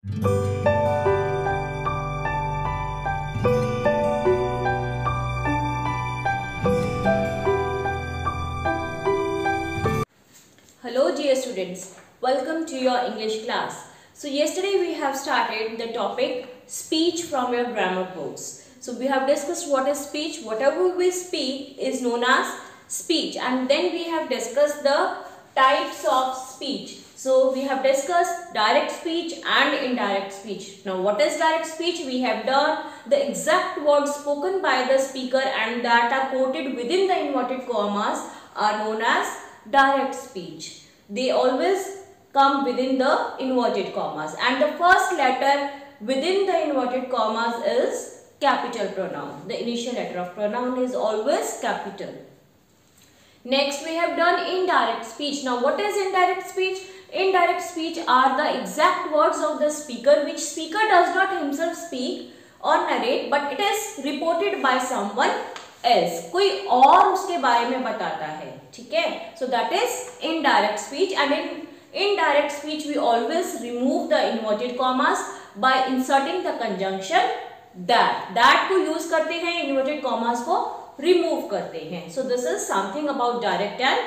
Hello dear students, welcome to your English class. So yesterday we have started the topic speech from your grammar books. So we have discussed what is speech. Whatever we speak is known as speech, and then we have discussed the types of speech. So we have discussed direct speech and indirect speech. Now what is direct speech? We have done the exact words spoken by the speaker and that are quoted within the inverted commas are known as direct speech. They always come within the inverted commas, and the first letter within the inverted commas is capital pronoun. The initial letter of pronoun is always capital. Next we have done indirect speech. Now what is indirect speech? Indirect speech are the exact words of the speaker which speaker does not himself speak or narrate, but it is reported by someone else. कोई और उसके बारे में बताता है, ठीक है? So that is indirect speech, and in indirect speech we always remove the inverted commas by inserting the conjunction that. That को use करते हैं, inverted commas को remove करते हैं. So this is something about direct and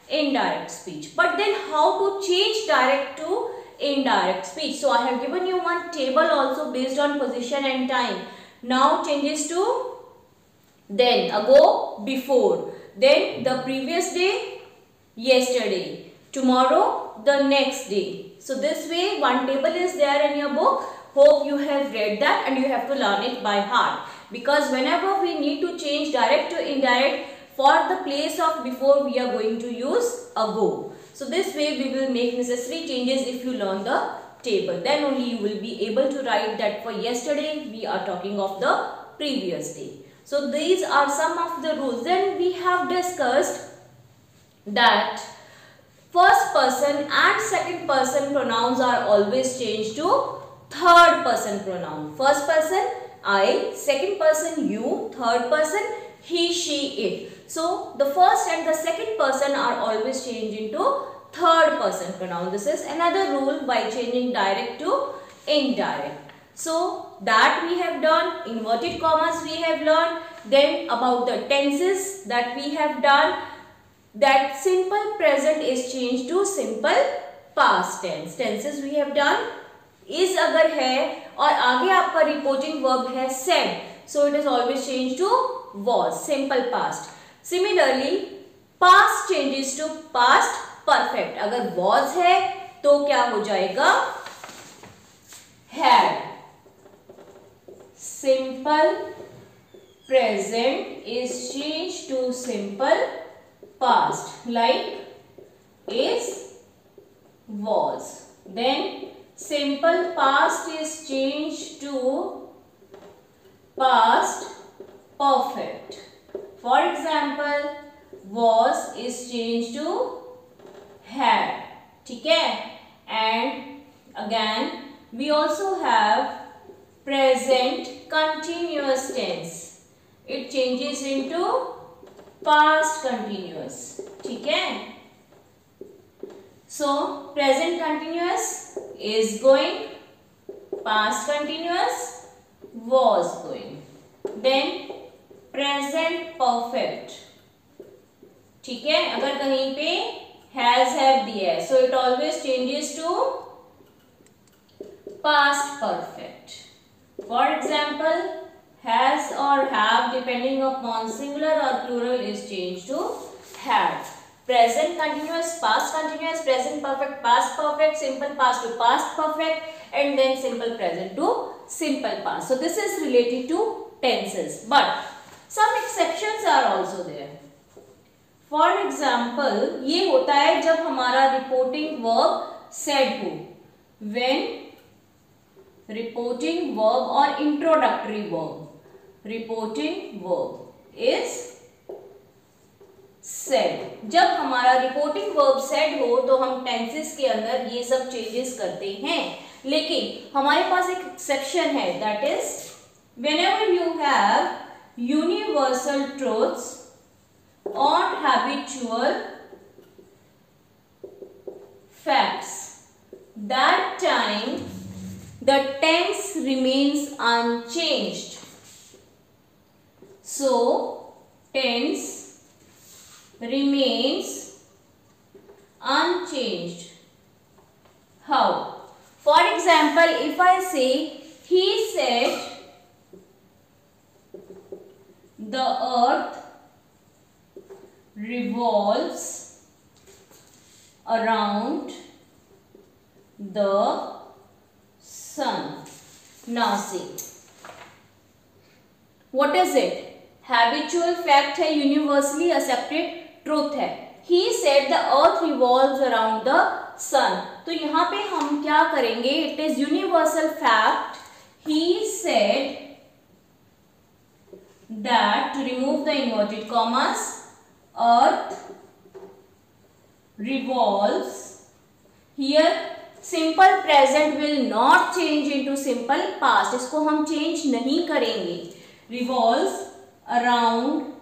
indirect speech. But then how to change direct to indirect speech? So I have given you one table also based on position and time. Now changes to then, ago, before, then the previous day, yesterday, tomorrow, the next day. So this way one table is there in your book. Hope you have read that and you have to learn it by heart, because whenever we need to change direct to indirect, for the place of before we are going to use ago. So this way we will make necessary changes if you learn the table. Then only you will be able to write that for yesterday we are talking of the previous day. So these are some of the rules. Then we have discussed that first person and second person pronouns are always changed to third person pronoun. First person I, second person you, third person he, she, it. So the first and the second person are always changed into third person pronoun. This is another rule by changing direct to indirect. So that we have done, inverted commas we have learned, then about the tenses that we have done, that simple present is changed to simple past tense. Tenses we have done, is अगर है और आगे आपका reporting verb है said, so it is always changed to was, simple past. Similarly, past changes to past perfect. अगर was है तो क्या हो जाएगा? Had. Simple present is changed to simple past, like is, was. Then simple past is changed to past perfect. For example, was is changed to had, ठीक है? And again we also have present continuous tense. It changes into past continuous, ठीक है? So present continuous is going, past continuous was going. Then present perfect, ठीक है? अगर कहीं पे has have दिया है, so it always changes to past perfect. For example, has or have depending upon singular or plural is changed to had. Present continuous, past continuous, present perfect, past perfect, simple past to past perfect, and then simple present to simple past. So this is related to tenses, but some exceptions are also there. For example, ये होता है जब हमारा reporting verb said हो. When reporting verb or introductory verb, reporting verb is said. जब हमारा reporting verb said हो तो हम tenses के अंदर ये सब changes करते हैं, लेकिन हमारे पास एक exception है, that is whenever you have universal truths or habitual facts, that time the tense remains unchanged. So, tense remains unchanged. How? For example, if I say, he said the earth revolves around the sun. Now see, what is it? Habitual fact है, universally accepted truth है. He said the earth revolves around the sun. तो यहाँ पे हम क्या करेंगे? It is universal fact. He said that, to remove the inverted commas, earth revolves. Here simple present will not change into simple past. इसको हम change नहीं करेंगे. Revolves around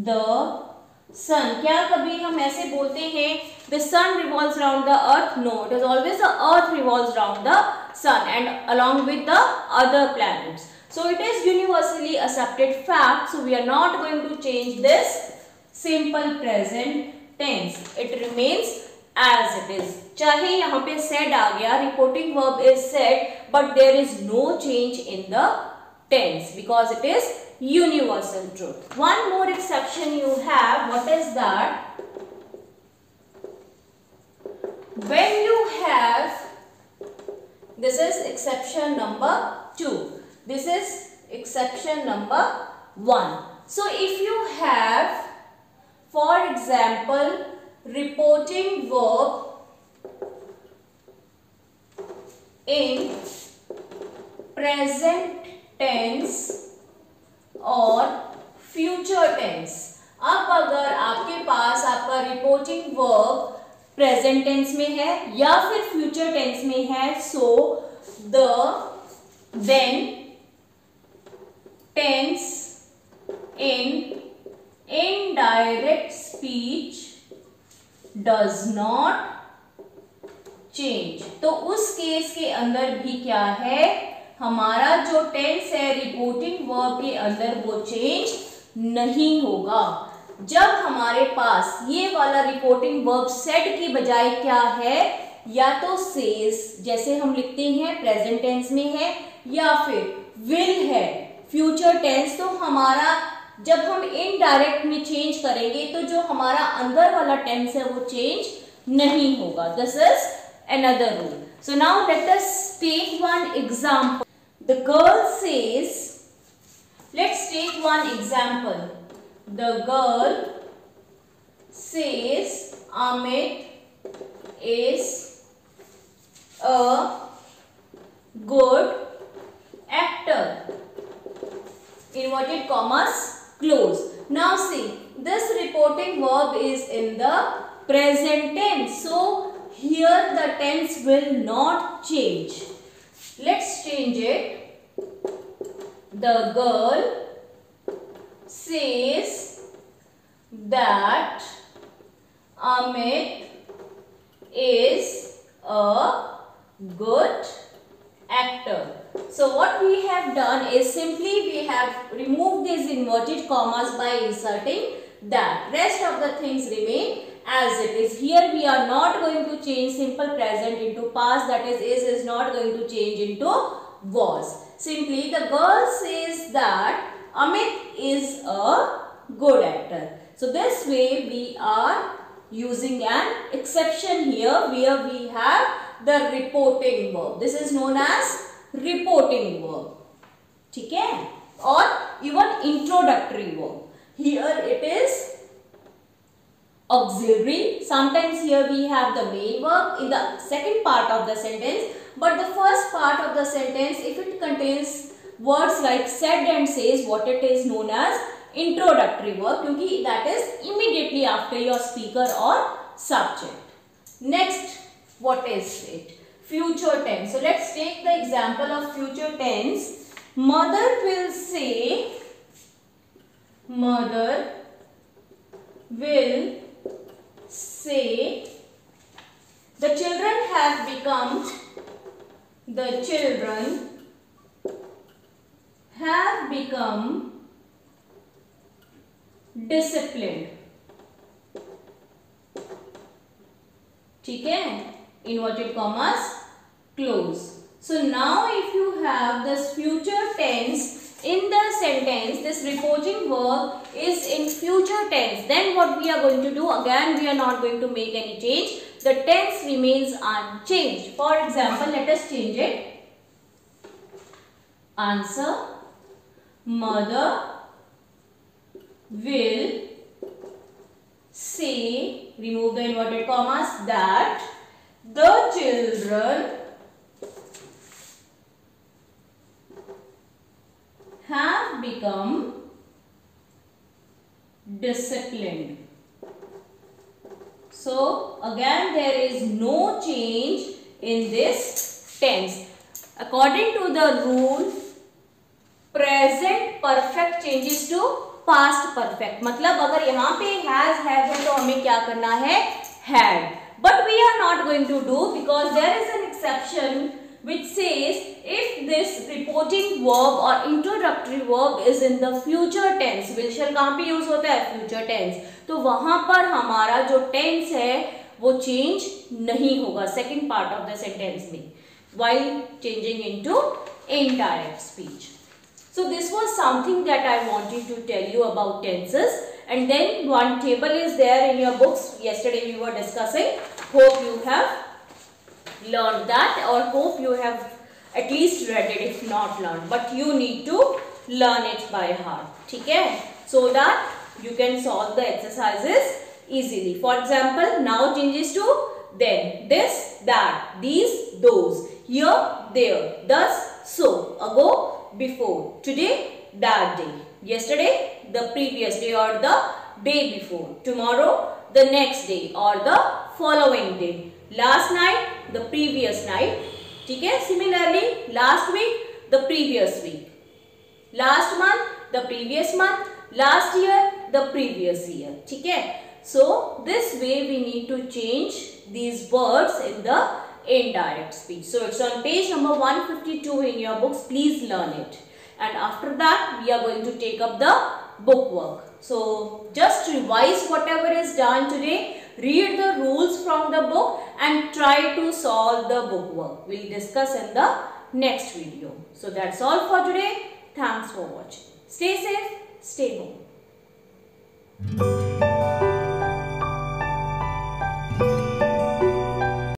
the sun. क्या कभी हम ऐसे बोलते हैं the sun revolves around the earth? No, it is always the earth revolves around the sun and along with the other planets. So it is universally accepted fact. So we are not going to change this simple present tense. It remains as it is. चाहे यहाँ पे said आ गया, reporting verb is said, but there is no change in the tense because it is universal truth. One more exception you have. What is that? When you have, this is exception number 2. This is exception number 1. So if you have, for example, reporting verb in present tense और future tense. अब अगर आपके पास आपका reporting verb present tense में है या फिर future tense में है, so then tense in indirect speech does not change. तो उस केस के अंदर भी क्या है, हमारा जो टेंस है रिपोर्टिंग वर्ब के अंदर वो चेंज नहीं होगा. जब हमारे पास ये वाला रिपोर्टिंग वर्ब सेड की बजाय क्या है, या तो सेज जैसे हम लिखते हैं प्रेजेंट टेंस में है, या फिर विल है फ्यूचर टेंस, तो हमारा जब हम इनडायरेक्ट में चेंज करेंगे तो जो हमारा अंदर वाला टेंस है वो चेंज नहीं होगा. This is another rule. So now let us take one example. The girl says, let's take one example. The girl says Amit is a good actor. Inverted commas close. Now see, this reporting verb is in the present tense. So here the tense will not change. Let's change it. The girl says that Amit is a good actor. So what we have done is simply we have removed these inverted commas by inserting that. Rest of the things remain as it is. Here we are not going to change simple present into past, that is not going to change into was. Simply the girl says that Amit is a good actor. So this way we are using an exception here where we have the reporting verb. This is known as reporting verb. ठीक है? और even introductory verb. Here it is auxiliary. Sometimes here we have the main verb in the second part of the sentence, but the first part of the sentence, if it contains words like said and says, what it is known as introductory verb, क्योंकि that is immediately after your speaker or subject. Next, what is it? Future tense. So let's take the example of future tense. Mother will say, mother will say, the children have become the children have become disciplined. ठीक है, inverted commas close. So now if you have this future tense in the sentence, this reporting verb is in future tense, then what we are going to do? Again, we are not going to make any change. The tense remains unchanged. For example, let us change it. Answer: mother will say, remove the inverted commas, that the children have become disciplined. So again there is no change in this tense. According to the rule, present perfect changes to past perfect. मतलब अगर यहाँ पे has, have है तो हमें क्या करना है? had. But we are not going to do, because there is an exception which says if this reporting verb or introductory verb is in the future tense. Will shall कहाँ पे use होता है? future tense. तो वहां पर हमारा जो tense है वो change नहीं होगा second part of the sentence में, while changing into indirect speech. So this was something that I wanted to tell you about tenses. And then one table is there in your books. Yesterday we were discussing. Hope you have learned that, or hope you have at least read it if not learned. But you need to learn it by heart. Okay? So that you can solve the exercises easily. For example, now changes to then, this, that, these, those, here, there, thus, so, ago, before, today, that day, yesterday, the previous day or the day before, tomorrow, the next day or the following day, last night, the previous night. Okay? Similarly, last week, the previous week, last month, the previous month, last year, the previous year. Okay? So this way we need to change these words in the indirect speech. So it's on page number 152 in your books. Please learn it. And after that we are going to take up the book work. So just revise whatever is done today. Read the rules from the book and try to solve the book work. We'll discuss in the next video. So that's all for today. Thanks for watching. Stay safe. Stay home.